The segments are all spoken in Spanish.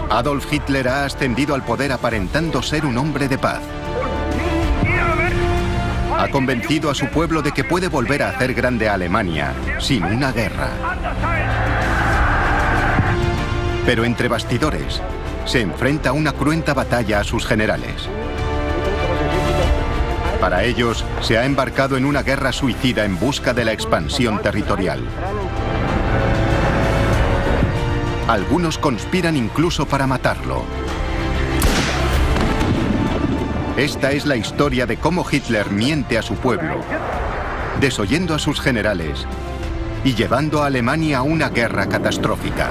Adolf Hitler ha ascendido al poder aparentando ser un hombre de paz. Ha convencido a su pueblo de que puede volver a hacer grande a Alemania sin una guerra. Pero entre bastidores, se enfrenta a una cruenta batalla a sus generales. Para ellos, se ha embarcado en una guerra suicida en busca de la expansión territorial. Algunos conspiran incluso para matarlo. Esta es la historia de cómo Hitler miente a su pueblo, desoyendo a sus generales y llevando a Alemania a una guerra catastrófica.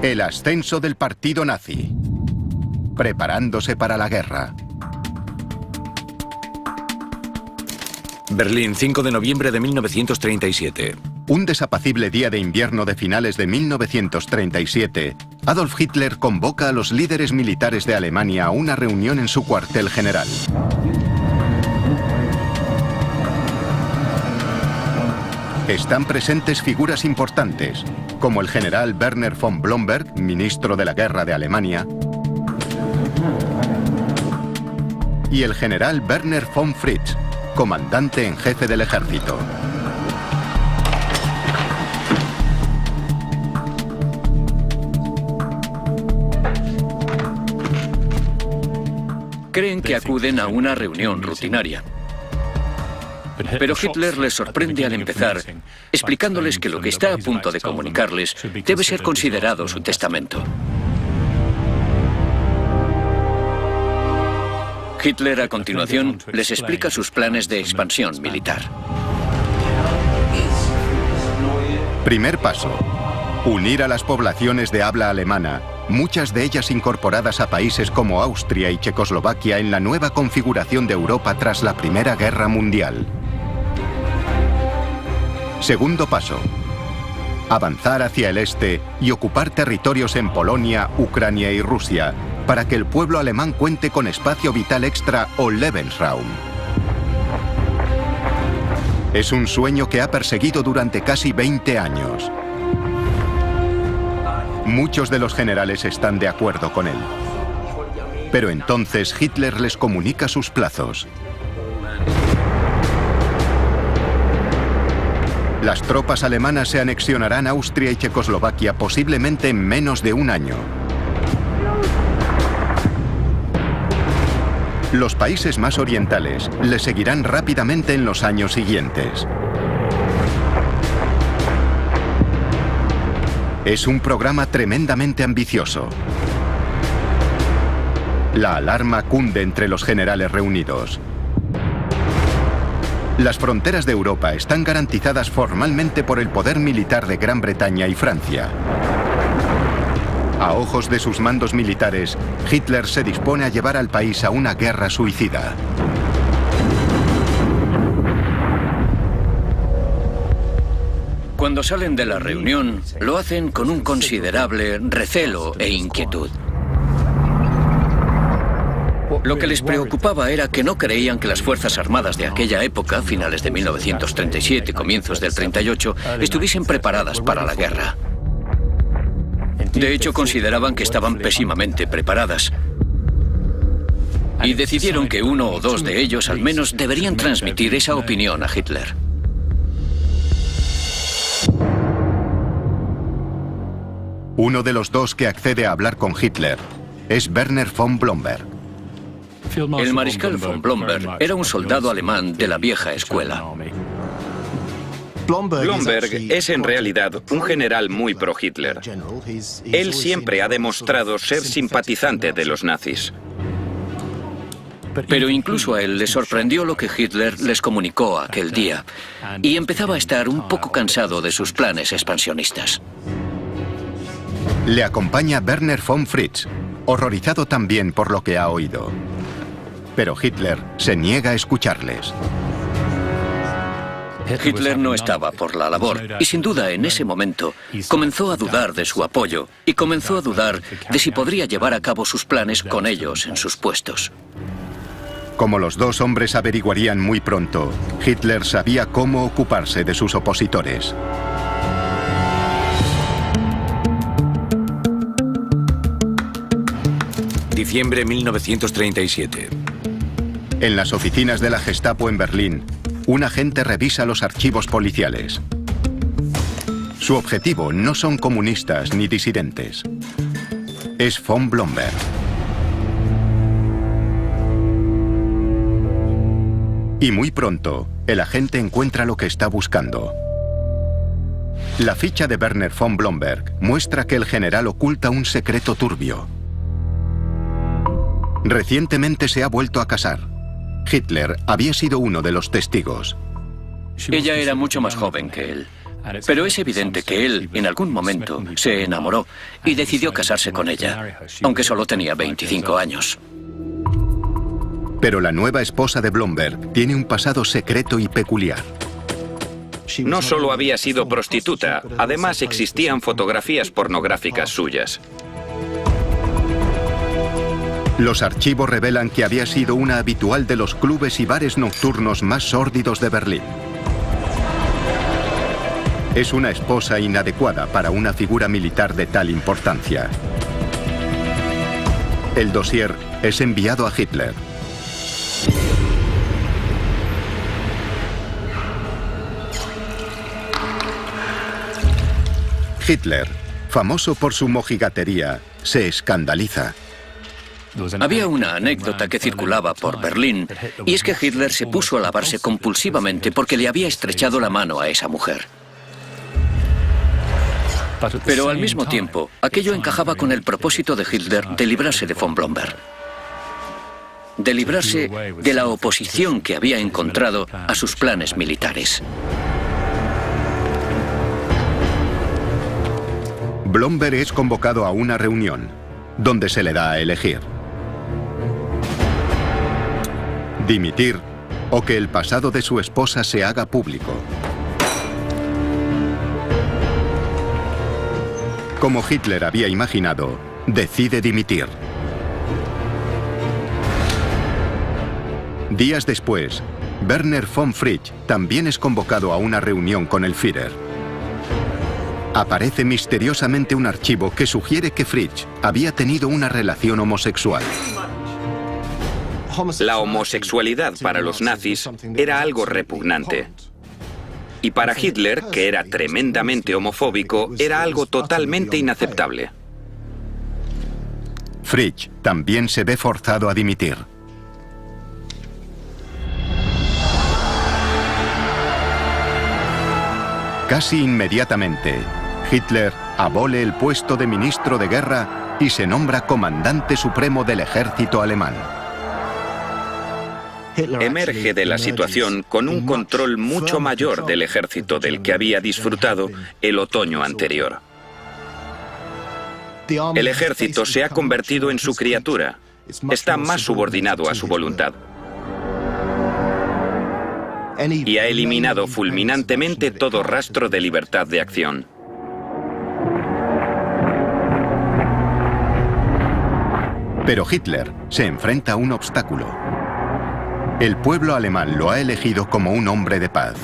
El ascenso del partido nazi, preparándose para la guerra. Berlín, 5 de noviembre de 1937. Un desapacible día de invierno de finales de 1937, Adolf Hitler convoca a los líderes militares de Alemania a una reunión en su cuartel general. Están presentes figuras importantes, como el general Werner von Blomberg, ministro de la Guerra de Alemania, y el general Werner von Fritz, comandante en jefe del ejército. Creen que acuden a una reunión rutinaria. Pero Hitler les sorprende al empezar, explicándoles que lo que está a punto de comunicarles debe ser considerado su testamento. Hitler, a continuación, les explica sus planes de expansión militar. Primer paso: unir a las poblaciones de habla alemana, muchas de ellas incorporadas a países como Austria y Checoslovaquia en la nueva configuración de Europa tras la Primera Guerra Mundial. Segundo paso: avanzar hacia el este y ocupar territorios en Polonia, Ucrania y Rusia, para que el pueblo alemán cuente con espacio vital extra o Lebensraum. Es un sueño que ha perseguido durante casi 20 años. Muchos de los generales están de acuerdo con él. Pero entonces Hitler les comunica sus plazos. Las tropas alemanas se anexionarán Austria y Checoslovaquia posiblemente en menos de un año. Los países más orientales le seguirán rápidamente en los años siguientes. Es un programa tremendamente ambicioso. La alarma cunde entre los generales reunidos. Las fronteras de Europa están garantizadas formalmente por el poder militar de Gran Bretaña y Francia. A ojos de sus mandos militares, Hitler se dispone a llevar al país a una guerra suicida. Cuando salen de la reunión, lo hacen con un considerable recelo e inquietud. Lo que les preocupaba era que no creían que las Fuerzas Armadas de aquella época, finales de 1937, comienzos del 38, estuviesen preparadas para la guerra. De hecho, consideraban que estaban pésimamente preparadas. Y decidieron que uno o dos de ellos al menos deberían transmitir esa opinión a Hitler. Uno de los dos que accede a hablar con Hitler es Werner von Blomberg. El mariscal von Blomberg era un soldado alemán de la vieja escuela. Blomberg es en realidad un general muy pro-Hitler. Él siempre ha demostrado ser simpatizante de los nazis. Pero incluso a él le sorprendió lo que Hitler les comunicó aquel día y empezaba a estar un poco cansado de sus planes expansionistas. Le acompaña Werner von Fritz, horrorizado también por lo que ha oído. pero Hitler se niega a escucharles. Hitler no estaba por la labor y sin duda en ese momento comenzó a dudar de su apoyo y comenzó a dudar de si podría llevar a cabo sus planes con ellos en sus puestos. Como los dos hombres averiguarían muy pronto, Hitler sabía cómo ocuparse de sus opositores. Diciembre 1937. En las oficinas de la Gestapo en Berlín, un agente revisa los archivos policiales. Su objetivo no son comunistas ni disidentes. Es von Blomberg. Y muy pronto, el agente encuentra lo que está buscando. La ficha de Werner von Blomberg muestra que el general oculta un secreto turbio. Recientemente se ha vuelto a casar. Hitler había sido uno de los testigos. Ella era mucho más joven que él. Pero es evidente que él, en algún momento, se enamoró y decidió casarse con ella, aunque solo tenía 25 años. Pero la nueva esposa de Blomberg tiene un pasado secreto y peculiar. No solo había sido prostituta, además existían fotografías pornográficas suyas. Los archivos revelan que había sido una habitual de los clubes y bares nocturnos más sórdidos de Berlín. Es una esposa inadecuada para una figura militar de tal importancia. El dossier es enviado a Hitler. Hitler, famoso por su mojigatería, se escandaliza. Había una anécdota que circulaba por Berlín, y es que Hitler se puso a lavarse compulsivamente porque le había estrechado la mano a esa mujer. Pero al mismo tiempo, aquello encajaba con el propósito de Hitler de librarse de von Blomberg. De librarse de la oposición que había encontrado a sus planes militares. Blomberg es convocado a una reunión, donde se le da a elegir: dimitir o que el pasado de su esposa se haga público. Como Hitler había imaginado, decide dimitir. Días después, Werner von Fritsch también es convocado a una reunión con el Führer. Aparece misteriosamente un archivo que sugiere que Fritsch había tenido una relación homosexual. La homosexualidad para los nazis era algo repugnante. Y para Hitler, que era tremendamente homofóbico, era algo totalmente inaceptable. Fritsch también se ve forzado a dimitir. Casi inmediatamente, Hitler abole el puesto de ministro de guerra y se nombra comandante supremo del ejército alemán. Emerge de la situación con un control mucho mayor del ejército del que había disfrutado el otoño anterior. El ejército se ha convertido en su criatura. Está más subordinado a su voluntad. Y ha eliminado fulminantemente todo rastro de libertad de acción. Pero Hitler se enfrenta a un obstáculo. El pueblo alemán lo ha elegido como un hombre de paz.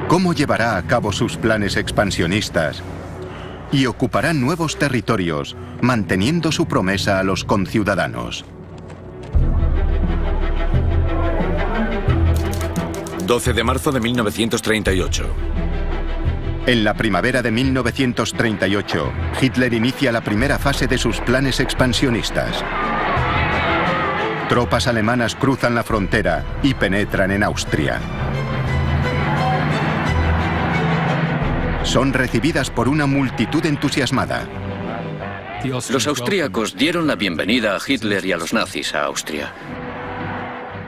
¿Cómo llevará a cabo sus planes expansionistas y ocupará nuevos territorios, manteniendo su promesa a los conciudadanos? 12 de marzo de 1938. En la primavera de 1938, Hitler inicia la primera fase de sus planes expansionistas. Tropas alemanas cruzan la frontera y penetran en Austria. Son recibidas por una multitud entusiasmada. Los austríacos dieron la bienvenida a Hitler y a los nazis a Austria.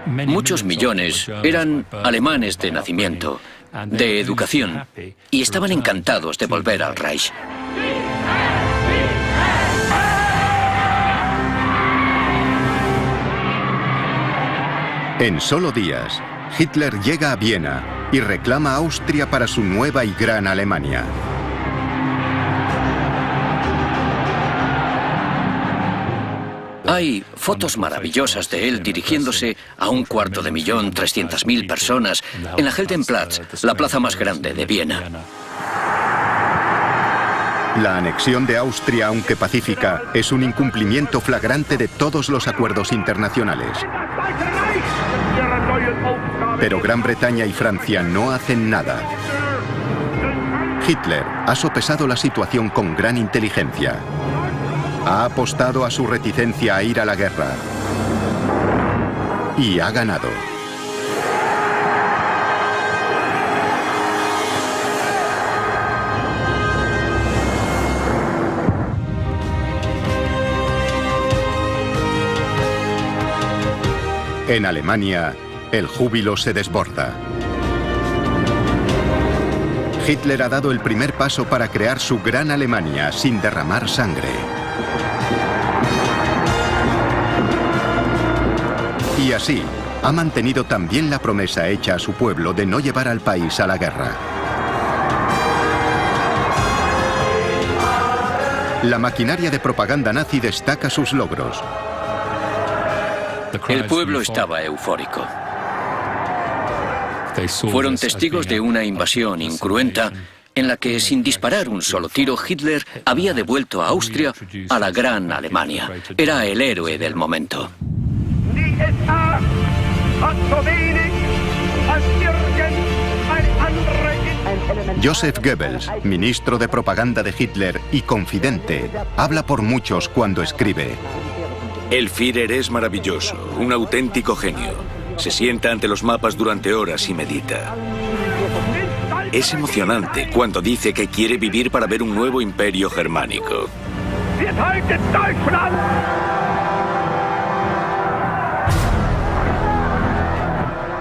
Muchos millones eran alemanes de nacimiento, de educación, y estaban encantados de volver al Reich. En solo días, Hitler llega a Viena y reclama a Austria para su nueva y gran Alemania. Hay fotos maravillosas de él dirigiéndose a 250.300.000 personas en la Heldenplatz, la plaza más grande de Viena. La anexión de Austria, aunque pacífica, es un incumplimiento flagrante de todos los acuerdos internacionales. Pero Gran Bretaña y Francia no hacen nada. Hitler ha sopesado la situación con gran inteligencia. Ha apostado a su reticencia a ir a la guerra. Y ha ganado. En Alemania, el júbilo se desborda. Hitler ha dado el primer paso para crear su gran Alemania sin derramar sangre. Y así, ha mantenido también la promesa hecha a su pueblo de no llevar al país a la guerra. La maquinaria de propaganda nazi destaca sus logros. El pueblo estaba eufórico. Fueron testigos de una invasión incruenta en la que, sin disparar un solo tiro, Hitler había devuelto a Austria a la gran Alemania. Era el héroe del momento. Joseph Goebbels, ministro de propaganda de Hitler y confidente, habla por muchos cuando escribe: El Führer es maravilloso, un auténtico genio. Se sienta ante los mapas durante horas y medita. Es emocionante cuando dice que quiere vivir para ver un nuevo imperio germánico.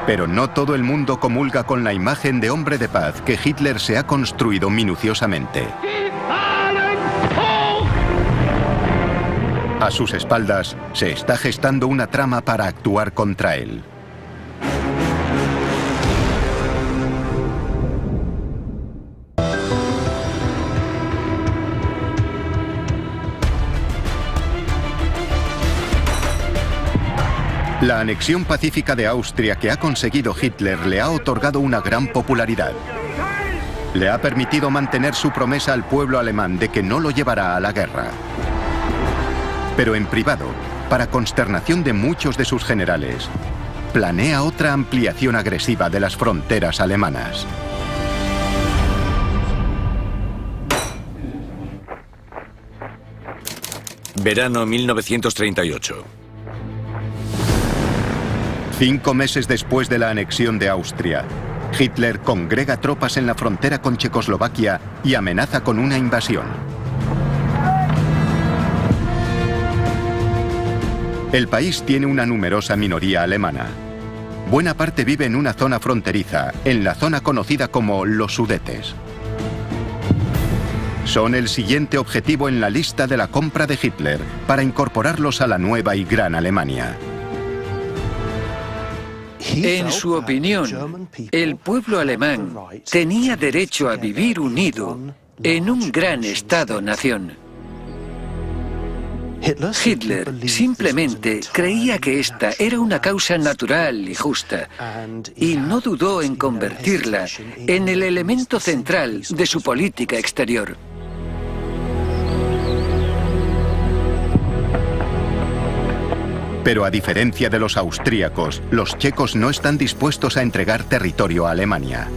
Pero no todo el mundo comulga con la imagen de hombre de paz que Hitler se ha construido minuciosamente. A sus espaldas se está gestando una trama para actuar contra él. La anexión pacífica de Austria que ha conseguido Hitler le ha otorgado una gran popularidad. Le ha permitido mantener su promesa al pueblo alemán de que no lo llevará a la guerra. Pero en privado, para consternación de muchos de sus generales, planea otra ampliación agresiva de las fronteras alemanas. Verano 1938. 5 meses después de la anexión de Austria, Hitler congrega tropas en la frontera con Checoslovaquia y amenaza con una invasión. El país tiene una numerosa minoría alemana. Buena parte vive en una zona fronteriza, en la zona conocida como los Sudetes. Son el siguiente objetivo en la lista de la compra de Hitler para incorporarlos a la nueva y gran Alemania. En su opinión, el pueblo alemán tenía derecho a vivir unido en un gran Estado-nación. Hitler simplemente creía que esta era una causa natural y justa, y no dudó en convertirla en el elemento central de su política exterior. Pero a diferencia de los austríacos, los checos no están dispuestos a entregar territorio a Alemania.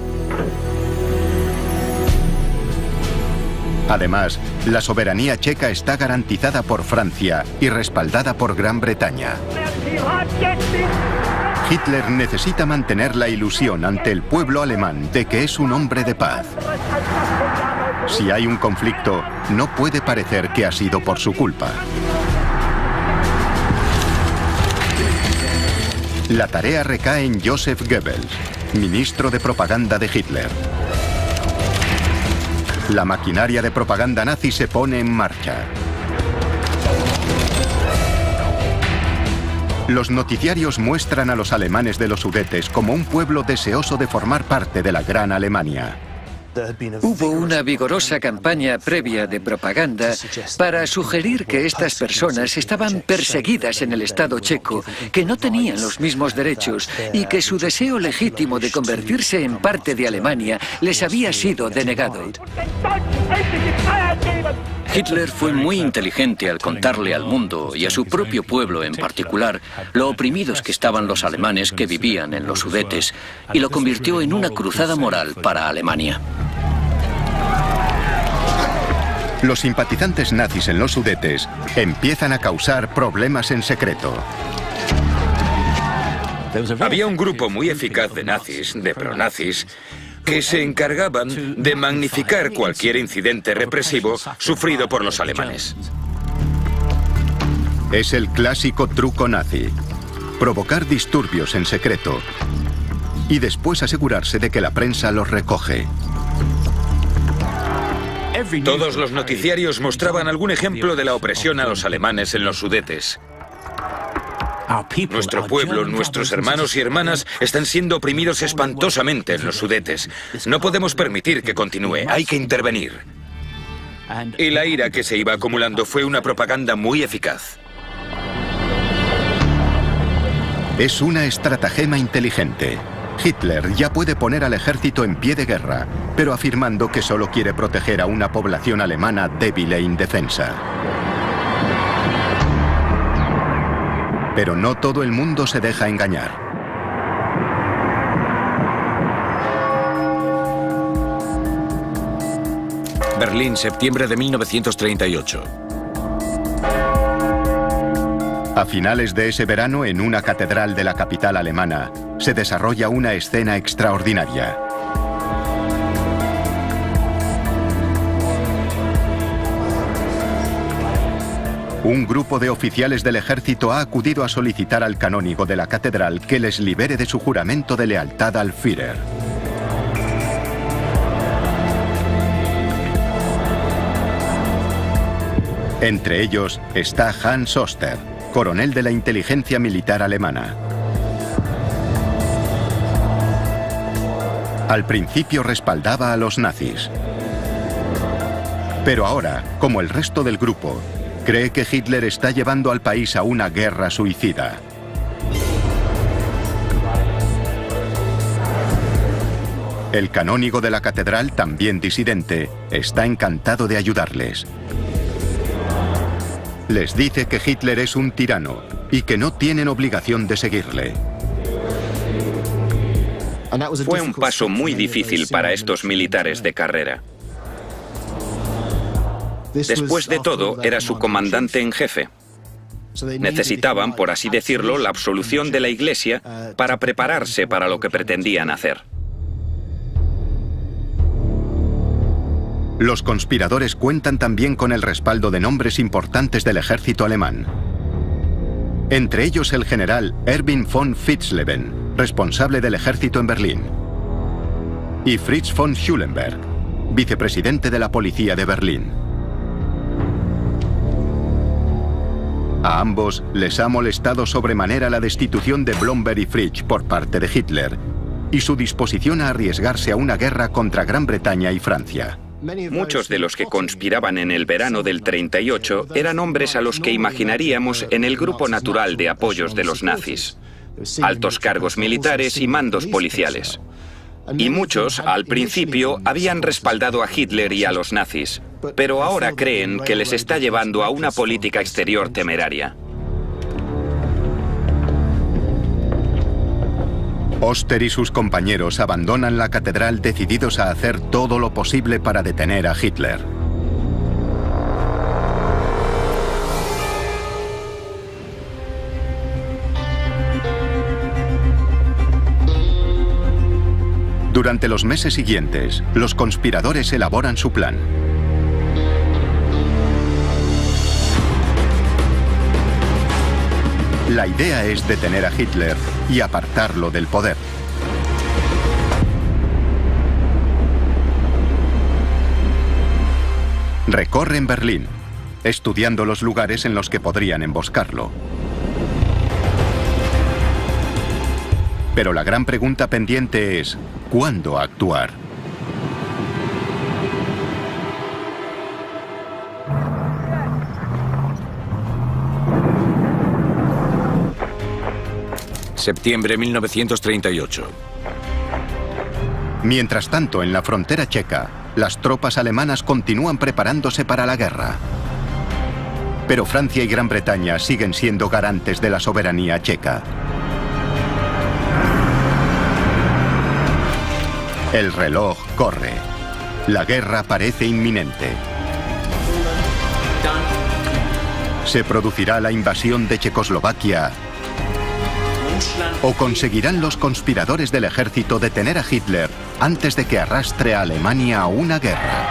Además, la soberanía checa está garantizada por Francia y respaldada por Gran Bretaña. Hitler necesita mantener la ilusión ante el pueblo alemán de que es un hombre de paz. Si hay un conflicto, no puede parecer que ha sido por su culpa. La tarea recae en Joseph Goebbels, ministro de propaganda de Hitler. La maquinaria de propaganda nazi se pone en marcha. Los noticiarios muestran a los alemanes de los Sudetes como un pueblo deseoso de formar parte de la Gran Alemania. Hubo una vigorosa campaña previa de propaganda para sugerir que estas personas estaban perseguidas en el Estado checo, que no tenían los mismos derechos y que su deseo legítimo de convertirse en parte de Alemania les había sido denegado. Hitler fue muy inteligente al contarle al mundo, y a su propio pueblo en particular, lo oprimidos que estaban los alemanes que vivían en los Sudetes, y lo convirtió en una cruzada moral para Alemania. Los simpatizantes nazis en los Sudetes empiezan a causar problemas en secreto. Había un grupo muy eficaz de nazis, de pronazis, que se encargaban de magnificar cualquier incidente represivo sufrido por los alemanes. Es el clásico truco nazi: provocar disturbios en secreto y después asegurarse de que la prensa los recoge. Todos los noticiarios mostraban algún ejemplo de la opresión a los alemanes en los Sudetes. Nuestro pueblo, nuestros hermanos y hermanas están siendo oprimidos espantosamente en los Sudetes. No podemos permitir que continúe, hay que intervenir. Y la ira que se iba acumulando fue una propaganda muy eficaz. Es una estratagema inteligente. Hitler ya puede poner al ejército en pie de guerra, pero afirmando que solo quiere proteger a una población alemana débil e indefensa. Pero no todo el mundo se deja engañar. Berlín, septiembre de 1938. A finales de ese verano, en una catedral de la capital alemana, se desarrolla una escena extraordinaria. Un grupo de oficiales del ejército ha acudido a solicitar al canónigo de la catedral que les libere de su juramento de lealtad al Führer. Entre ellos está Hans Oster, coronel de la inteligencia militar alemana. Al principio respaldaba a los nazis. Pero ahora, como el resto del grupo, cree que Hitler está llevando al país a una guerra suicida. El canónigo de la catedral, también disidente, está encantado de ayudarles. Les dice que Hitler es un tirano y que no tienen obligación de seguirle. Fue un paso muy difícil para estos militares de carrera. Después de todo, era su comandante en jefe. Necesitaban, por así decirlo, la absolución de la Iglesia para prepararse para lo que pretendían hacer. Los conspiradores cuentan también con el respaldo de nombres importantes del ejército alemán. Entre ellos el general Erwin von Witzleben, responsable del ejército en Berlín, y Fritz von Schulenberg, vicepresidente de la policía de Berlín. A ambos les ha molestado sobremanera la destitución de Blomberg y Fritsch por parte de Hitler y su disposición a arriesgarse a una guerra contra Gran Bretaña y Francia. Muchos de los que conspiraban en el verano del 38 eran hombres a los que imaginaríamos en el grupo natural de apoyos de los nazis. Altos cargos militares y mandos policiales. Y muchos, al principio, habían respaldado a Hitler y a los nazis, pero ahora creen que les está llevando a una política exterior temeraria. Oster y sus compañeros abandonan la catedral decididos a hacer todo lo posible para detener a Hitler. Durante los meses siguientes, los conspiradores elaboran su plan. La idea es detener a Hitler y apartarlo del poder. Recorren Berlín, estudiando los lugares en los que podrían emboscarlo. Pero la gran pregunta pendiente es, ¿cuándo actuar? Septiembre 1938. Mientras tanto, en la frontera checa, las tropas alemanas continúan preparándose para la guerra. Pero Francia y Gran Bretaña siguen siendo garantes de la soberanía checa. El reloj corre. La guerra parece inminente. ¿Se producirá la invasión de Checoslovaquia? ¿O conseguirán los conspiradores del ejército detener a Hitler antes de que arrastre a Alemania a una guerra?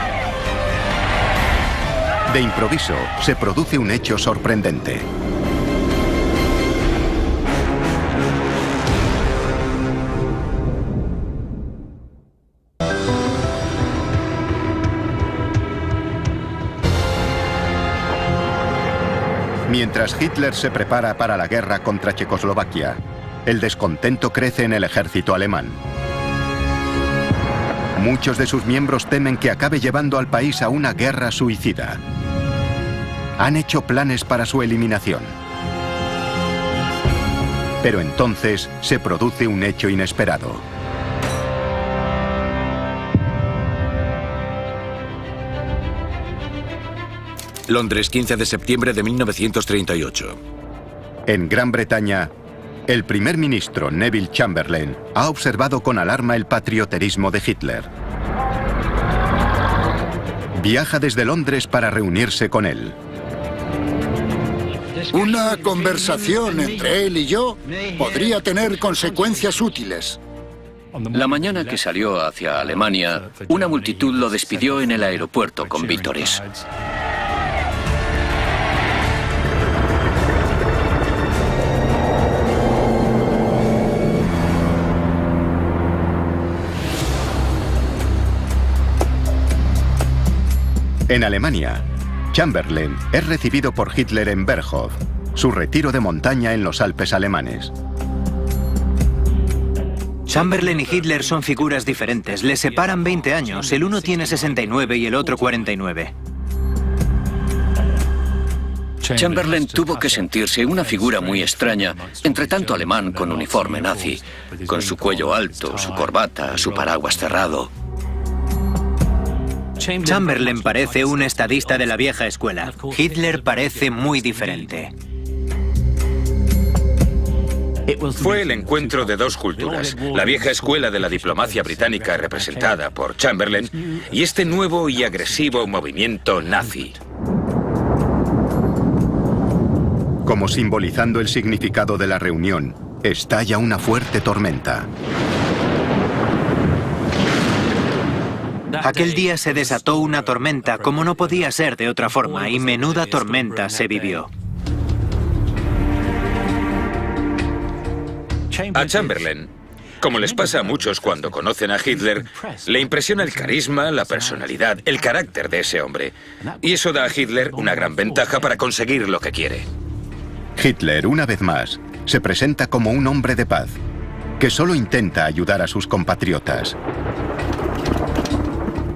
De improviso, se produce un hecho sorprendente. Mientras Hitler se prepara para la guerra contra Checoslovaquia, el descontento crece en el ejército alemán. Muchos de sus miembros temen que acabe llevando al país a una guerra suicida. Han hecho planes para su eliminación. Pero entonces se produce un hecho inesperado. Londres, 15 de septiembre de 1938. En Gran Bretaña, el primer ministro Neville Chamberlain ha observado con alarma el patrioterismo de Hitler. Viaja desde Londres para reunirse con él. Una conversación entre él y yo podría tener consecuencias útiles. La mañana que salió hacia Alemania, una multitud lo despidió en el aeropuerto con vítores. En Alemania, Chamberlain es recibido por Hitler en Berghof, su retiro de montaña en los Alpes alemanes. Chamberlain y Hitler son figuras diferentes, les separan 20 años, el uno tiene 69 y el otro 49. Chamberlain tuvo que sentirse una figura muy extraña, entre tanto alemán con uniforme nazi, con su cuello alto, su corbata, su paraguas cerrado. Chamberlain parece un estadista de la vieja escuela. Hitler parece muy diferente. Fue el encuentro de dos culturas, la vieja escuela de la diplomacia británica representada por Chamberlain y este nuevo y agresivo movimiento nazi. Como simbolizando el significado de la reunión, estalla una fuerte tormenta. Aquel día se desató una tormenta, como no podía ser de otra forma, y menuda tormenta se vivió. A Chamberlain, como les pasa a muchos cuando conocen a Hitler, le impresiona el carisma, la personalidad, el carácter de ese hombre. Y eso da a Hitler una gran ventaja para conseguir lo que quiere. Hitler, una vez más, se presenta como un hombre de paz, que solo intenta ayudar a sus compatriotas.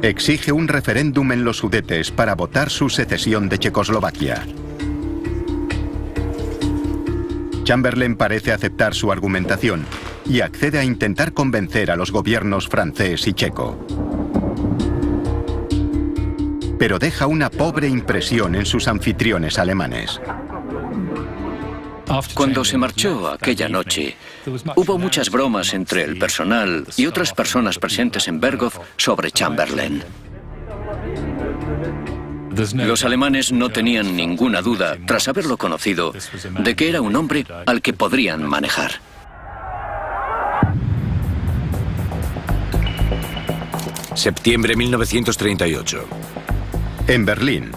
Exige un referéndum en los Sudetes para votar su secesión de Checoslovaquia. Chamberlain parece aceptar su argumentación y accede a intentar convencer a los gobiernos francés y checo. Pero deja una pobre impresión en sus anfitriones alemanes. Cuando se marchó aquella noche, hubo muchas bromas entre el personal y otras personas presentes en Berghof sobre Chamberlain. Los alemanes no tenían ninguna duda, tras haberlo conocido, de que era un hombre al que podrían manejar. Septiembre 1938. En Berlín,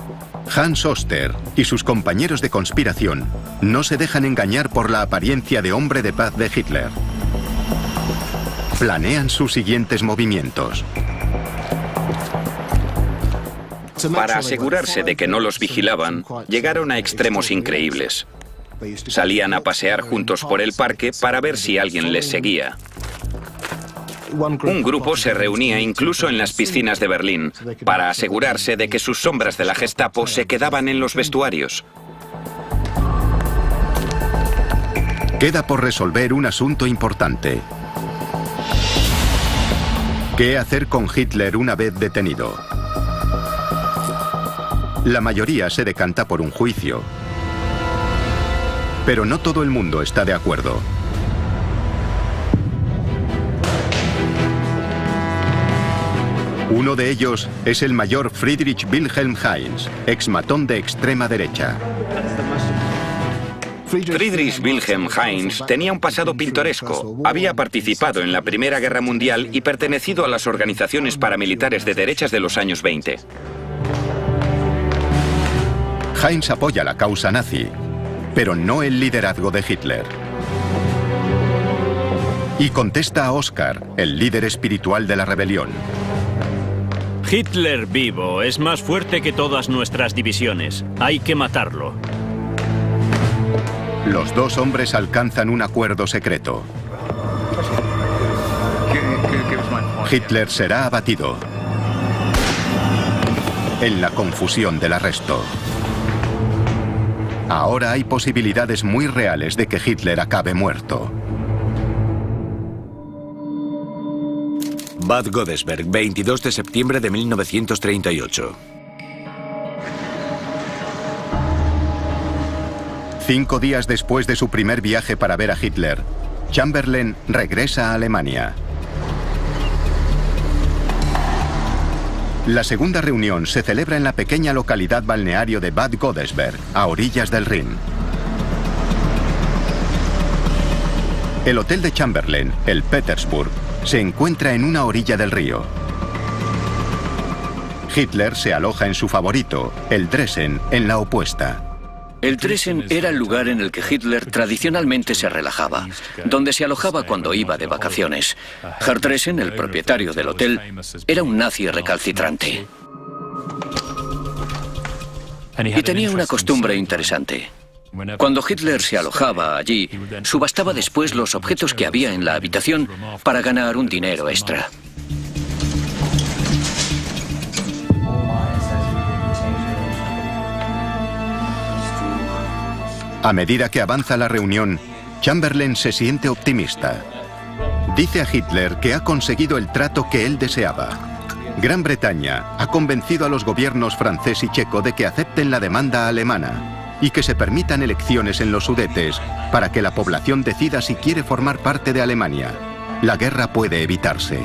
Hans Oster y sus compañeros de conspiración no se dejan engañar por la apariencia de hombre de paz de Hitler. Planean sus siguientes movimientos. Para asegurarse de que no los vigilaban, llegaron a extremos increíbles. Salían a pasear juntos por el parque para ver si alguien les seguía. Un grupo se reunía incluso en las piscinas de Berlín para asegurarse de que sus sombras de la Gestapo se quedaban en los vestuarios. Queda por resolver un asunto importante. ¿Qué hacer con Hitler una vez detenido? La mayoría se decanta por un juicio. Pero no todo el mundo está de acuerdo. Uno de ellos es el mayor Friedrich Wilhelm Heinz, exmatón de extrema derecha. Friedrich Wilhelm Heinz tenía un pasado pintoresco. Había participado en la Primera Guerra Mundial y pertenecido a las organizaciones paramilitares de derechas de los años 20. Heinz apoya la causa nazi, pero no el liderazgo de Hitler. Y contesta a Oskar, el líder espiritual de la rebelión. Hitler vivo es más fuerte que todas nuestras divisiones. Hay que matarlo. Los dos hombres alcanzan un acuerdo secreto. Hitler será abatido. En la confusión del arresto. Ahora hay posibilidades muy reales de que Hitler acabe muerto. Bad Godesberg, 22 de septiembre de 1938. 5 días después de su primer viaje para ver a Hitler, Chamberlain regresa a Alemania. La segunda reunión se celebra en la pequeña localidad balneario de Bad Godesberg, a orillas del Rin. El hotel de Chamberlain, el Petersburg, se encuentra en una orilla del río. Hitler se aloja en su favorito, el Dresden, en la opuesta. El Dresden era el lugar en el que Hitler tradicionalmente se relajaba, donde se alojaba cuando iba de vacaciones. Herr Dresden, el propietario del hotel, era un nazi recalcitrante. Y tenía una costumbre interesante. Cuando Hitler se alojaba allí, subastaba después los objetos que había en la habitación para ganar un dinero extra. A medida que avanza la reunión, Chamberlain se siente optimista. Dice a Hitler que ha conseguido el trato que él deseaba. Gran Bretaña ha convencido a los gobiernos francés y checo de que acepten la demanda alemana y que se permitan elecciones en los Sudetes para que la población decida si quiere formar parte de Alemania. La guerra puede evitarse.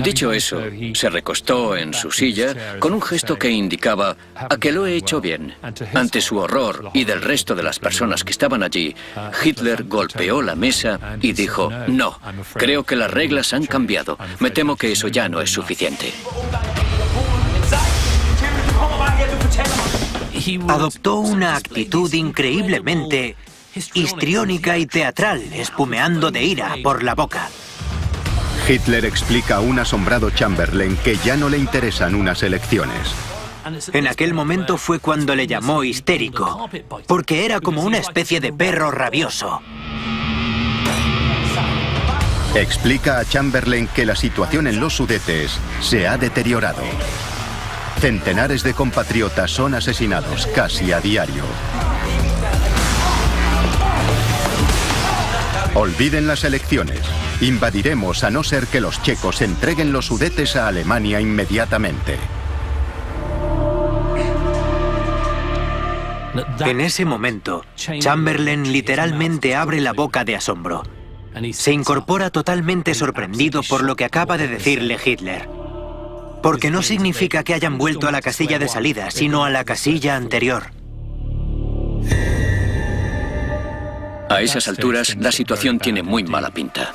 Dicho eso, se recostó en su silla con un gesto que indicaba a que lo he hecho bien. Ante su horror y del resto de las personas que estaban allí, Hitler golpeó la mesa y dijo: no, creo que las reglas han cambiado. Me temo que eso ya no es suficiente. Adoptó una actitud increíblemente histriónica y teatral, espumeando de ira por la boca. Hitler explica a un asombrado Chamberlain que ya no le interesan unas elecciones. En aquel momento fue cuando le llamó histérico, porque era como una especie de perro rabioso. Explica a Chamberlain que la situación en los Sudetes se ha deteriorado. Centenares de compatriotas son asesinados casi a diario. Olviden las elecciones. Invadiremos a no ser que los checos entreguen los Sudetes a Alemania inmediatamente. En ese momento, Chamberlain literalmente abre la boca de asombro. Se incorpora totalmente sorprendido por lo que acaba de decirle Hitler. Porque no significa que hayan vuelto a la casilla de salida, sino a la casilla anterior. A esas alturas, la situación tiene muy mala pinta.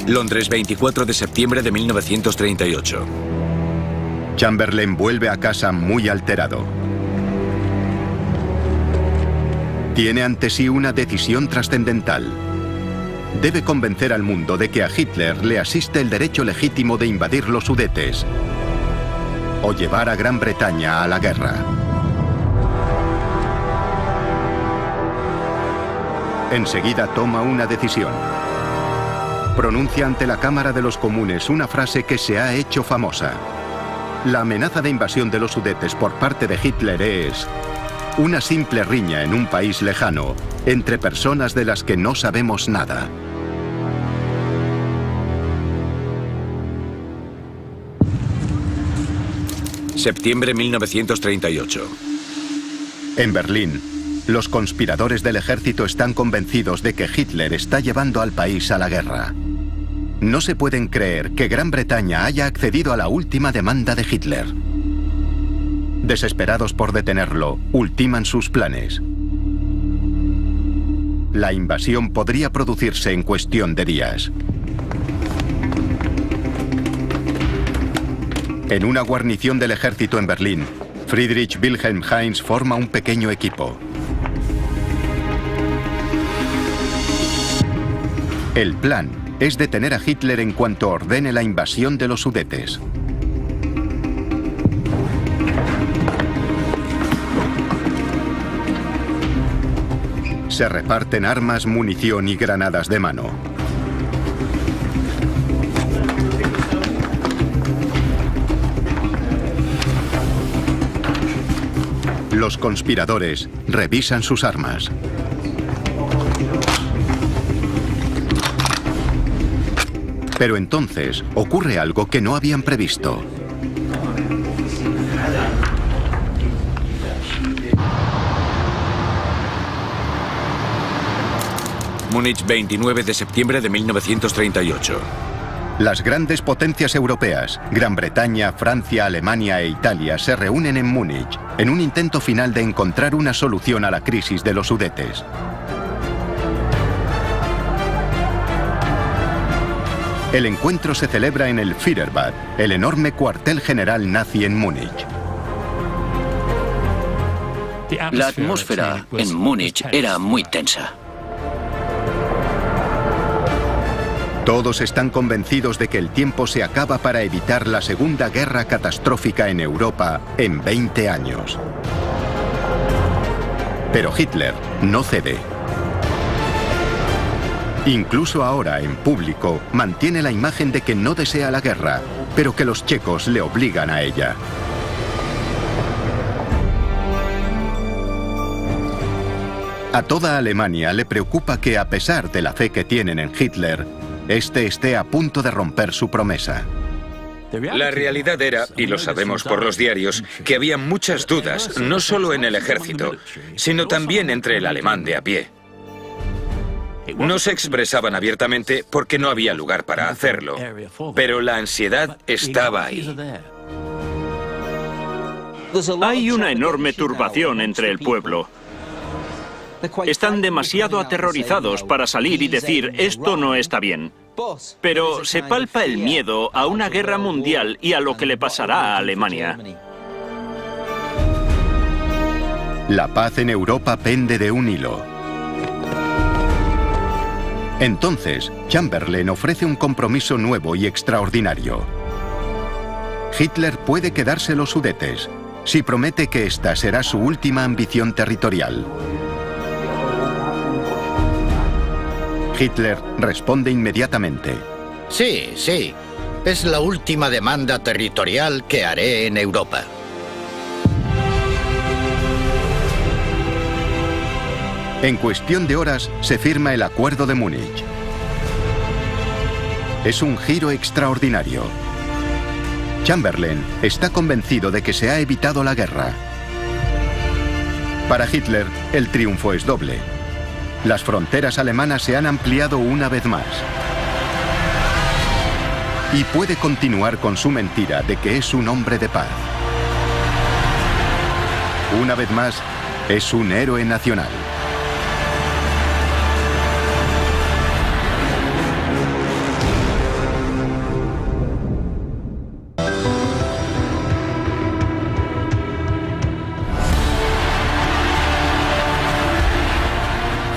Londres, 24 de septiembre de 1938. Chamberlain vuelve a casa muy alterado. Tiene ante sí una decisión trascendental. debe convencer al mundo de que a Hitler le asiste el derecho legítimo de invadir los Sudetes o llevar a Gran Bretaña a la guerra. Enseguida toma una decisión. Pronuncia ante la Cámara de los Comunes una frase que se ha hecho famosa. La amenaza de invasión de los Sudetes por parte de Hitler es una simple riña en un país lejano, entre personas de las que no sabemos nada. Septiembre 1938. En Berlín, los conspiradores del ejército están convencidos de que Hitler está llevando al país a la guerra. No se pueden creer que Gran Bretaña haya accedido a la última demanda de Hitler. Desesperados por detenerlo, ultiman sus planes. La invasión podría producirse en cuestión de días. En una guarnición del ejército en Berlín, Friedrich Wilhelm Heinz forma un pequeño equipo. El plan es detener a Hitler en cuanto ordene la invasión de los Sudetes. Se reparten armas, munición y granadas de mano. Los conspiradores revisan sus armas. Pero entonces ocurre algo que no habían previsto. Múnich, 29 de septiembre de 1938. Las grandes potencias europeas, Gran Bretaña, Francia, Alemania e Italia, se reúnen en Múnich en un intento final de encontrar una solución a la crisis de los Sudetes. El encuentro se celebra en el Führerbad, el enorme cuartel general nazi en Múnich. La atmósfera en Múnich era muy tensa. Todos están convencidos de que el tiempo se acaba para evitar la segunda guerra catastrófica en Europa en 20 años. Pero Hitler no cede. Incluso ahora, en público, mantiene la imagen de que no desea la guerra, pero que los checos le obligan a ella. A toda Alemania le preocupa que, a pesar de la fe que tienen en Hitler, este esté a punto de romper su promesa. La realidad era, y lo sabemos por los diarios, que había muchas dudas, no solo en el ejército, sino también entre el alemán de a pie. No se expresaban abiertamente porque no había lugar para hacerlo, pero la ansiedad estaba ahí. Hay una enorme turbación entre el pueblo. Están demasiado aterrorizados para salir y decir esto no está bien. Pero se palpa el miedo a una guerra mundial y a lo que le pasará a Alemania. La paz en Europa pende de un hilo. Entonces, Chamberlain ofrece un compromiso nuevo y extraordinario. Hitler puede quedarse los Sudetes si promete que esta será su última ambición territorial. Hitler responde inmediatamente. Sí, sí. Es la última demanda territorial que haré en Europa. En cuestión de horas se firma el Acuerdo de Múnich. Es un giro extraordinario. Chamberlain está convencido de que se ha evitado la guerra. Para Hitler, el triunfo es doble. Las fronteras alemanas se han ampliado una vez más. Y puede continuar con su mentira de que es un hombre de paz. Una vez más, es un héroe nacional.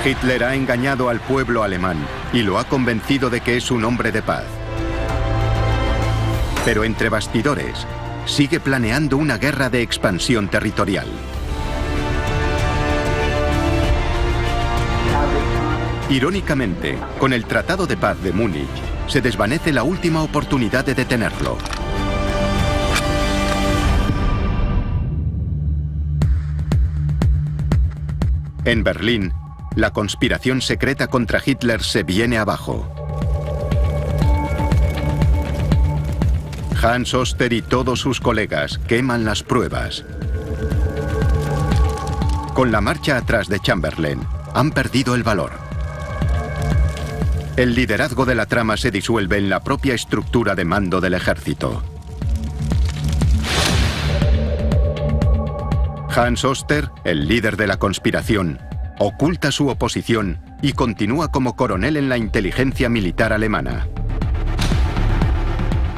Hitler ha engañado al pueblo alemán y lo ha convencido de que es un hombre de paz. Pero entre bastidores, sigue planeando una guerra de expansión territorial. Irónicamente, con el Tratado de Paz de Múnich, se desvanece la última oportunidad de detenerlo. En Berlín, la conspiración secreta contra Hitler se viene abajo. Hans Oster y todos sus colegas queman las pruebas. Con la marcha atrás de Chamberlain, han perdido el valor. El liderazgo de la trama se disuelve en la propia estructura de mando del ejército. Hans Oster, el líder de la conspiración, oculta su oposición y continúa como coronel en la inteligencia militar alemana.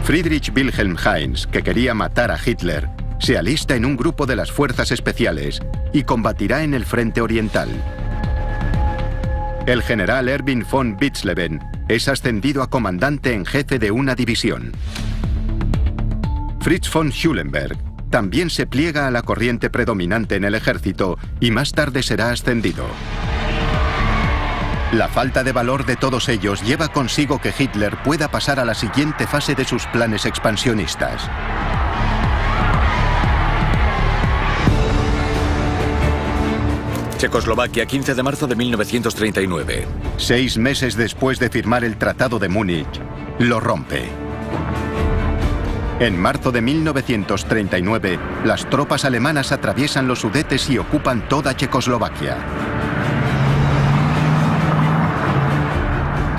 Friedrich Wilhelm Heinz, que quería matar a Hitler, se alista en un grupo de las fuerzas especiales y combatirá en el frente oriental. El general Erwin von Witzleben es ascendido a comandante en jefe de una división. Fritz von Schulenberg también se pliega a la corriente predominante en el ejército y más tarde será ascendido. La falta de valor de todos ellos lleva consigo que Hitler pueda pasar a la siguiente fase de sus planes expansionistas. Checoslovaquia, 15 de marzo de 1939. 6 meses después de firmar el Tratado de Múnich, lo rompe. En marzo de 1939, las tropas alemanas atraviesan los Sudetes y ocupan toda Checoslovaquia.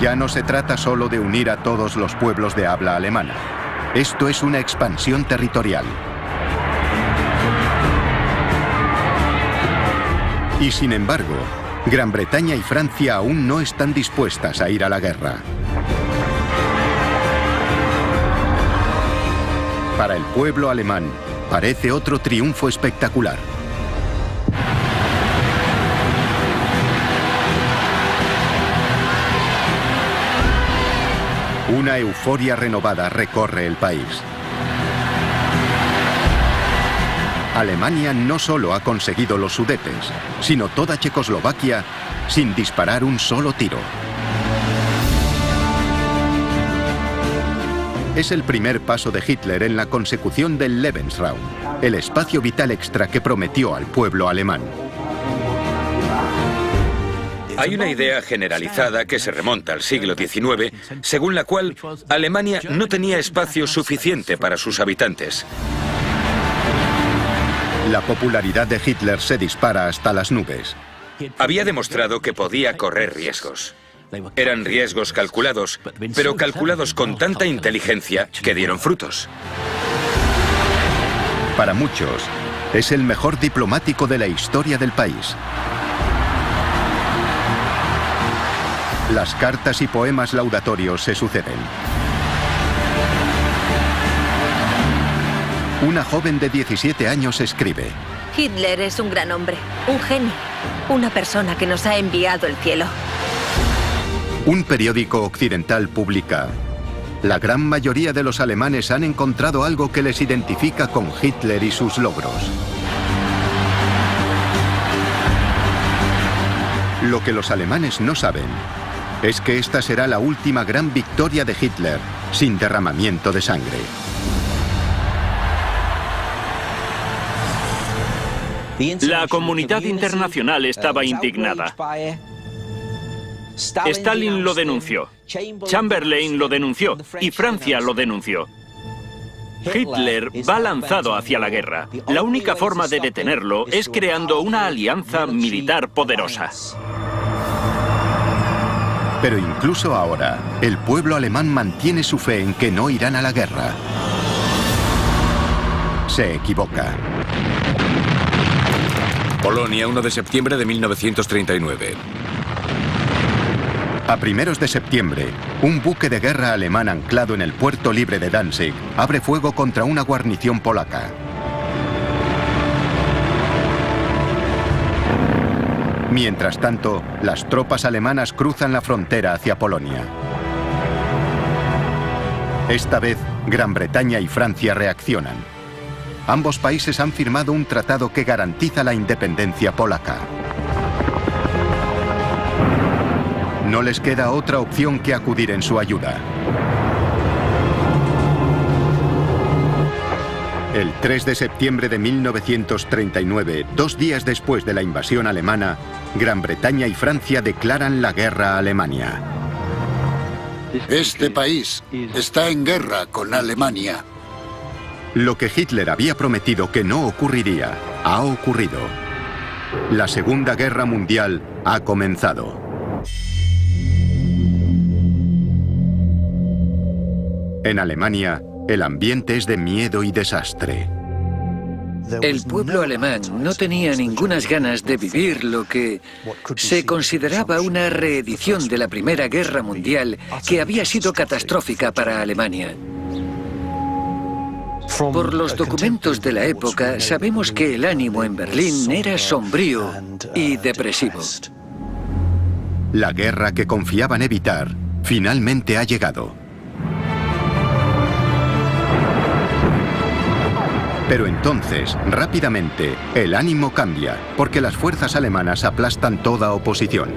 Ya no se trata solo de unir a todos los pueblos de habla alemana. Esto es una expansión territorial. Y sin embargo, Gran Bretaña y Francia aún no están dispuestas a ir a la guerra. Para el pueblo alemán, parece otro triunfo espectacular. Una euforia renovada recorre el país. Alemania no solo ha conseguido los Sudetes, sino toda Checoslovaquia sin disparar un solo tiro. Es el primer paso de Hitler en la consecución del Lebensraum, el espacio vital extra que prometió al pueblo alemán. Hay una idea generalizada que se remonta al siglo XIX, según la cual Alemania no tenía espacio suficiente para sus habitantes. La popularidad de Hitler se dispara hasta las nubes. Había demostrado que podía correr riesgos. Eran riesgos calculados, pero calculados con tanta inteligencia que dieron frutos. Para muchos, es el mejor diplomático de la historia del país. Las cartas y poemas laudatorios se suceden. Una joven de 17 años escribe: Hitler es un gran hombre, un genio, una persona que nos ha enviado el cielo. Un periódico occidental publica: la gran mayoría de los alemanes han encontrado algo que les identifica con Hitler y sus logros. Lo que los alemanes no saben es que esta será la última gran victoria de Hitler sin derramamiento de sangre. La comunidad internacional estaba indignada. Stalin lo denunció, Chamberlain lo denunció y Francia lo denunció. Hitler va lanzado hacia la guerra. La única forma de detenerlo es creando una alianza militar poderosa. Pero incluso ahora, el pueblo alemán mantiene su fe en que no irán a la guerra. Se equivoca. Polonia, 1 de septiembre de 1939. A primeros de septiembre, un buque de guerra alemán anclado en el puerto libre de Danzig abre fuego contra una guarnición polaca. Mientras tanto, las tropas alemanas cruzan la frontera hacia Polonia. Esta vez, Gran Bretaña y Francia reaccionan. Ambos países han firmado un tratado que garantiza la independencia polaca. No les queda otra opción que acudir en su ayuda. El 3 de septiembre de 1939, 2 días después de la invasión alemana, Gran Bretaña y Francia declaran la guerra a Alemania. Este país está en guerra con Alemania. Lo que Hitler había prometido que no ocurriría, ha ocurrido. La Segunda Guerra Mundial ha comenzado. En Alemania, el ambiente es de miedo y desastre. El pueblo alemán no tenía ningunas ganas de vivir lo que se consideraba una reedición de la Primera Guerra Mundial, que había sido catastrófica para Alemania. Por los documentos de la época, sabemos que el ánimo en Berlín era sombrío y depresivo. La guerra que confiaban evitar finalmente ha llegado. Pero entonces, rápidamente, el ánimo cambia, porque las fuerzas alemanas aplastan toda oposición.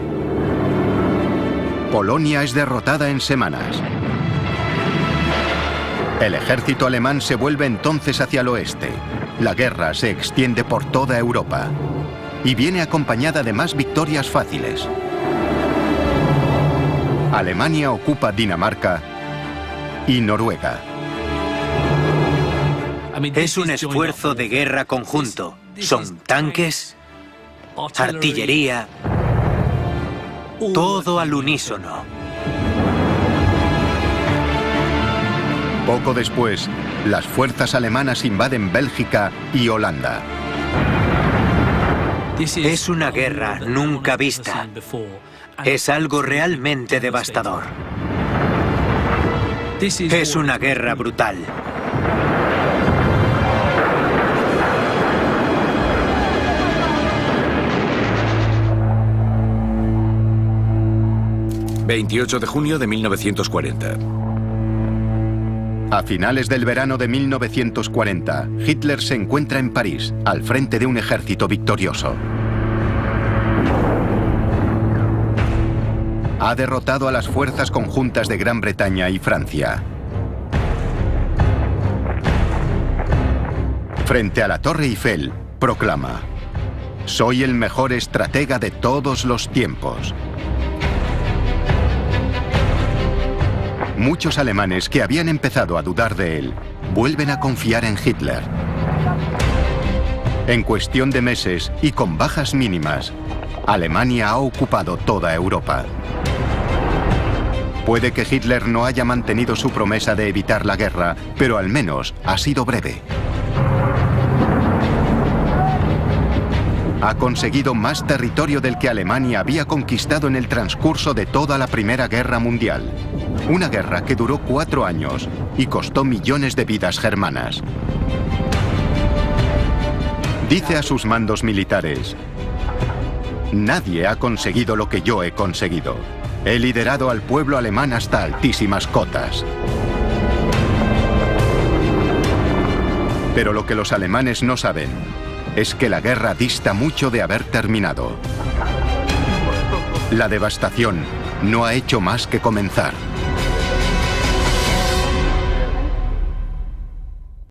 Polonia es derrotada en semanas. El ejército alemán se vuelve entonces hacia el oeste. La guerra se extiende por toda Europa y viene acompañada de más victorias fáciles. Alemania ocupa Dinamarca y Noruega. Es un esfuerzo de guerra conjunto. Son tanques, artillería, todo al unísono. Poco después, las fuerzas alemanas invaden Bélgica y Holanda. Es una guerra nunca vista. Es algo realmente devastador. Es una guerra brutal. ...28 de junio de 1940. A finales del verano de 1940, Hitler se encuentra en París, al frente de un ejército victorioso. Ha derrotado a las fuerzas conjuntas de Gran Bretaña y Francia. Frente a la Torre Eiffel, proclama: «Soy el mejor estratega de todos los tiempos». Muchos alemanes que habían empezado a dudar de él, vuelven a confiar en Hitler. En cuestión de meses y con bajas mínimas, Alemania ha ocupado toda Europa. Puede que Hitler no haya mantenido su promesa de evitar la guerra, pero al menos ha sido breve. Ha conseguido más territorio del que Alemania había conquistado en el transcurso de toda la Primera Guerra Mundial. Una guerra que duró 4 años y costó millones de vidas germanas. Dice a sus mandos militares: «Nadie ha conseguido lo que yo he conseguido. He liderado al pueblo alemán hasta altísimas cotas». Pero lo que los alemanes no saben es que la guerra dista mucho de haber terminado. La devastación no ha hecho más que comenzar.